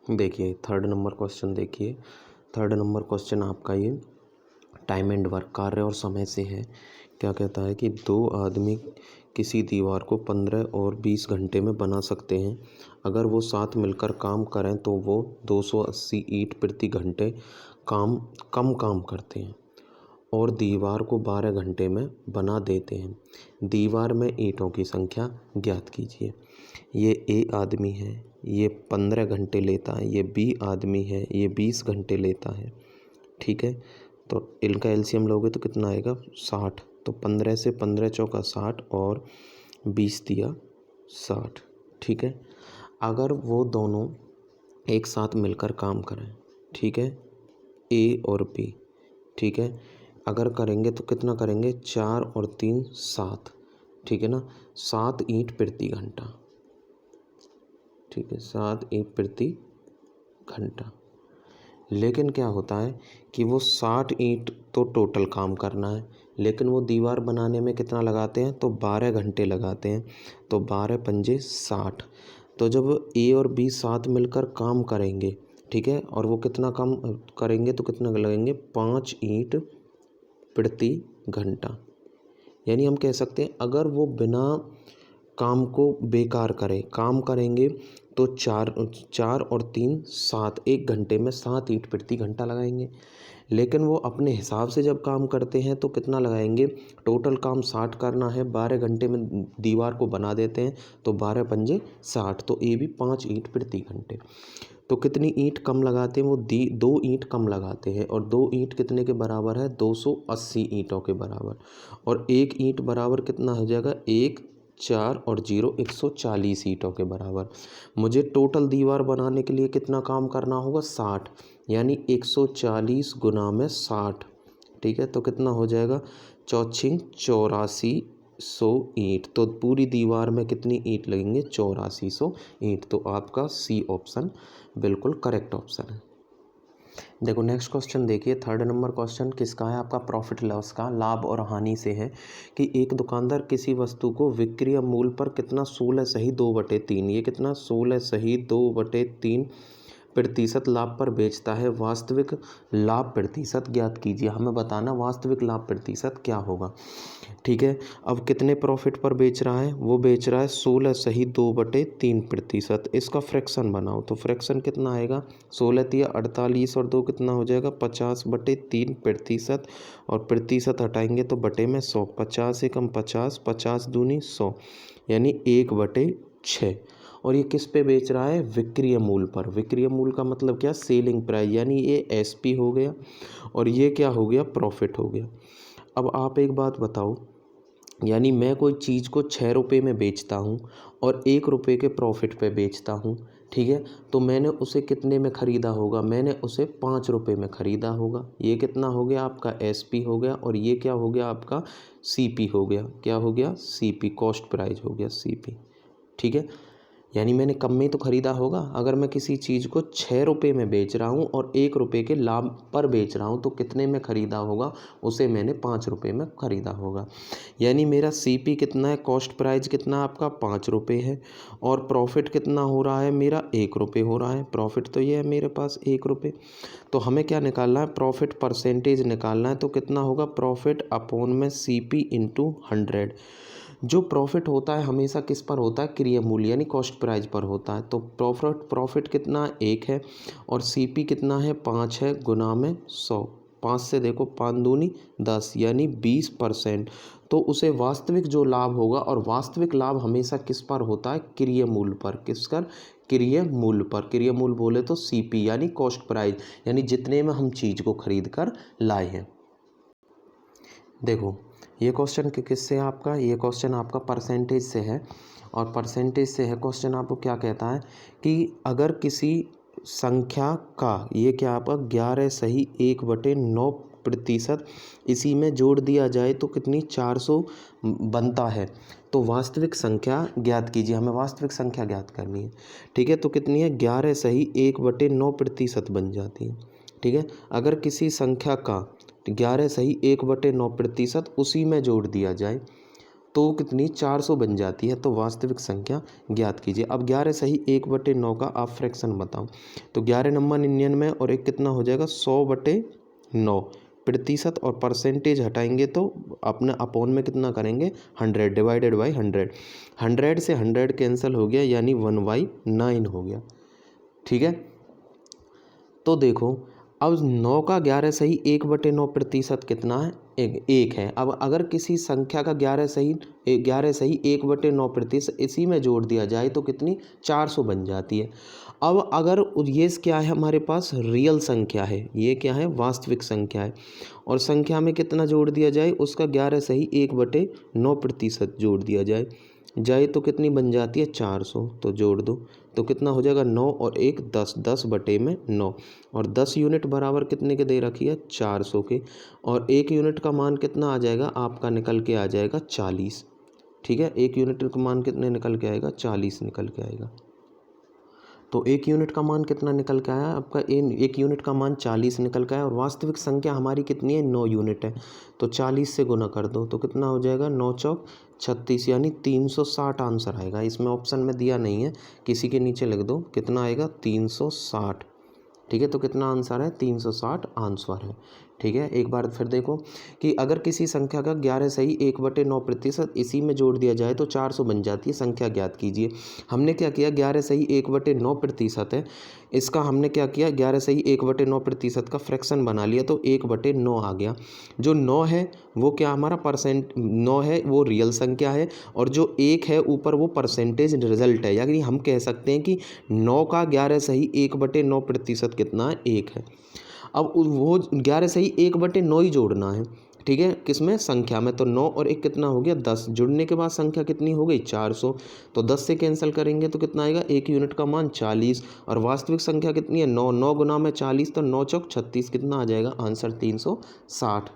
देखिए third number question देखिए। Third number question आपका ये टाइम एंड वर्क कार्य और समय से है। क्या कहता है कि दो आदमी किसी दीवार को 15 और 20 घंटे में बना सकते हैं। अगर वो साथ मिलकर काम करें तो वो 280 ईंट प्रति घंटे कम काम करते हैं और दीवार को 12 घंटे में बना देते हैं। दीवार में ईंटों की संख्या ज्ञात कीजिए। ये ए आदमी है, ये 15 घंटे लेता है, ये बी आदमी है, ये 20 घंटे लेता है। ठीक है, तो इनका एलसीएम लोगे तो कितना आएगा 60। तो 15 से 15 चौका 60 और 20 दिया 60। ठीक है, अगर वो दोनों एक साथ मिलकर काम करें, ठीक है, ए और बी, ठीक है, अगर करेंगे तो कितना करेंगे 4 और 3 7, ठीक है ना, 7 ईंट प्रति घंटा। ठीक है, 7 ईंट प्रति घंटा। लेकिन क्या होता है कि वो 60 ईंट तो टोटल काम करना है, लेकिन वो दीवार बनाने में कितना लगाते हैं तो 12 घंटे लगाते हैं। तो 12 पंजे 60। तो जब ए और बी साथ मिलकर काम करेंगे, ठीक है, और वो कितना काम करेंगे तो कितना लगेंगे 5 ईंट प्रति घंटा। यानी हम कह सकते हैं अगर वो बिना काम को बेकार करें, काम करेंगे तो 4 और 3 7, 1 घंटे में 7 ईंट प्रति घंटा लगाएंगे। लेकिन वो अपने हिसाब से जब काम करते हैं तो कितना लगाएंगे, टोटल काम 60 करना है, 12 घंटे में दीवार को बना देते हैं, तो 12 पंजे 60। तो ये भी 5 ईंट प्रति घंटे। तो कितनी ईंट कम लगाते हैं वो 2 ईंट कम लगाते हैं। और 2 ईंट कितने के बराबर है 280 ईंटों के बराबर। और 1 ईंट बराबर कितना हो जाएगा 1 4 और 0 140 ईंटों के बराबर। मुझे टोटल दीवार बनाने के लिए कितना काम करना होगा 60, यानी 140 गुना में 60। ठीक है, तो कितना हो जाएगा 8400 ईंट। तो पूरी दीवार में कितनी ईंट लगेंगे 8400 ईंट। तो आपका सी ऑप्शन बिल्कुल करेक्ट ऑप्शन है। देखो नेक्स्ट क्वेश्चन देखिए। थर्ड नंबर क्वेश्चन किसका है आपका प्रॉफिट लॉस का, लाभ और हानि से है कि एक दुकानदार किसी वस्तु को विक्रय मूल्य पर कितना 16 सही 2/3, ये कितना 16 सही 2/3 प्रतिशत लाभ पर बेचता है। वास्तविक लाभ प्रतिशत ज्ञात कीजिए। हमें बताना वास्तविक लाभ प्रतिशत क्या होगा। ठीक है, अब कितने प्रॉफिट पर बेच रहा है, वो बेच रहा है 16 सही 2/3 प्रतिशत। इसका फ्रैक्शन बनाओ तो फ्रैक्शन कितना आएगा 16 तिया 48 और 2 कितना हो जाएगा 50/3 प्रतिशत। और प्रतिशत हटाएंगे तो बटे में 100, 50 से कम 50, 50 दूनी 100, यानी 1/6। और ये किस पे बेच रहा है विक्रय मूल्य पर। विक्रय मूल्य का मतलब क्या सेलिंग प्राइस, यानी ये एसपी हो गया और ये क्या हो गया प्रॉफिट हो गया। अब आप एक बात बताओ, यानी मैं कोई चीज़ को 6 रुपये में बेचता हूँ और 1 रुपये के प्रॉफिट पे बेचता हूँ, ठीक है, तो मैंने उसे कितने में ख़रीदा होगा, मैंने उसे 5 रुपये में ख़रीदा होगा। ये कितना हो गया आपका एसपी हो गया और ये क्या हो गया आपका सीपी हो गया। क्या हो गया सीपी, कॉस्ट प्राइस हो गया सीपी। ठीक है, यानी मैंने कम में तो ख़रीदा होगा। अगर मैं किसी चीज़ को 6 रुपये में बेच रहा हूँ और 1 रुपये के लाभ पर बेच रहा हूँ तो कितने में ख़रीदा होगा, उसे मैंने 5 रुपये में ख़रीदा होगा। यानी मेरा सीपी कितना है, कॉस्ट प्राइस कितना आपका 5 रुपये है और प्रॉफिट कितना हो रहा है मेरा 1 रुपये हो रहा है। प्रॉफिट तो ये है मेरे पास 1 रुपये। तो हमें क्या निकालना है प्रॉफिट परसेंटेज निकालना है। तो कितना होगा प्रॉफिट अपॉन में सीपी इंटू 100। जो प्रॉफिट होता है हमेशा किस पर होता है क्रय मूल्य यानी कॉस्ट प्राइस पर होता है। तो प्रॉफिट कितना 1 है और सीपी कितना है 5 है, गुना में 100। 5 से देखो 5 दूनी 10 यानी 20%। तो उसे वास्तविक जो लाभ होगा, और वास्तविक लाभ हमेशा किस पर होता है क्रय मूल्य पर। किस पर क्रय मूल्य पर। क्रय मूल्य बोले तो सीपी यानी कॉस्ट प्राइस, यानी जितने में हम चीज़ को खरीद कर लाए हैं। देखो ये क्वेश्चन किससे है आपका, ये क्वेश्चन आपका परसेंटेज से है। और परसेंटेज से है क्वेश्चन आपको क्या कहता है कि अगर किसी संख्या का, ये क्या आपका 11 सही 1/9 प्रतिशत इसी में जोड़ दिया जाए तो कितनी 400 बनता है। तो वास्तविक संख्या ज्ञात कीजिए। हमें वास्तविक संख्या ज्ञात करनी है। ठीक है, तो कितनी है 11 सही 1/9 प्रतिशत बन जाती है। ठीक है, अगर किसी संख्या का 11 सही 1/9 प्रतिशत उसी में जोड़ दिया जाए तो कितनी 400 बन जाती है। तो वास्तविक संख्या ज्ञात कीजिए। अब 11 सही 1/9 का आप फ्रैक्शन बताओ। तो 11 नंबर 99 और एक कितना हो जाएगा 100/9 प्रतिशत, और परसेंटेज हटाएंगे तो अपने अपॉन में कितना करेंगे 100 डिवाइडेड बाई 100। 100 से 100 कैंसिल हो गया यानी 1/9 हो गया। ठीक है, तो देखो अब 9 का 11 सही 1/9 प्रतिशत कितना है, एक है। अब अगर किसी संख्या का 11 सही 1/9 प्रतिशत इसी में जोड़ दिया जाए तो कितनी 400 बन जाती है। अब अगर ये क्या है हमारे पास रियल संख्या है, ये क्या है वास्तविक संख्या है, और संख्या में कितना जोड़ दिया जाए उसका 11 सही 1/9 प्रतिशत जोड़ दिया जाए तो कितनी बन जाती है 400। तो जोड़ दो तो कितना हो जाएगा 9 और 1 10, 10/9, और 10 यूनिट बराबर कितने के दे रखी है 400 के, और 1 यूनिट का मान कितना आ जाएगा आपका निकल के आ जाएगा 40। ठीक है, 1 यूनिट का मान कितने निकल के आएगा 40 निकल के आएगा। तो 1 यूनिट का मान कितना निकल के आया आपका 1 यूनिट का मान 40 निकल के आया, और वास्तविक संख्या हमारी कितनी है 9 यूनिट है। तो 40 से गुना कर दो तो कितना हो जाएगा 9 चौक 36 यानी 360 आंसर आएगा। इसमें ऑप्शन में दिया नहीं है, किसी के नीचे लिख दो कितना आएगा 360। ठीक है, तो कितना आंसर है 360 आंसर है। ठीक है, एक बार फिर देखो कि अगर किसी संख्या का 11 सही 1/9 प्रतिशत इसी में जोड़ दिया जाए तो 400 बन जाती है, संख्या ज्ञात कीजिए। हमने क्या किया 11 सही 1/9 प्रतिशत है, इसका हमने क्या किया 11 सही 1/9 प्रतिशत का फ्रैक्शन बना लिया तो 1/9 आ गया। जो 9 है वो क्या हमारा परसेंट 9 है वो रियल संख्या है, और जो 1 है ऊपर वो परसेंटेज रिजल्ट है, यानी हम कह सकते हैं कि 9 का 11 सही 1/9 प्रतिशत कितना है 1 है। अब वो 11 सही 1/9 ही जोड़ना है। ठीक है, किसमें संख्या में, तो 9 और 1 कितना हो गया 10, जुड़ने के बाद संख्या कितनी हो गई 400। तो 10 से कैंसिल करेंगे तो कितना आएगा 1 यूनिट का मान 40, और वास्तविक संख्या कितनी है 9, 9 गुना में 40 तो 9 चौक 36 कितना आ जाएगा आंसर 360।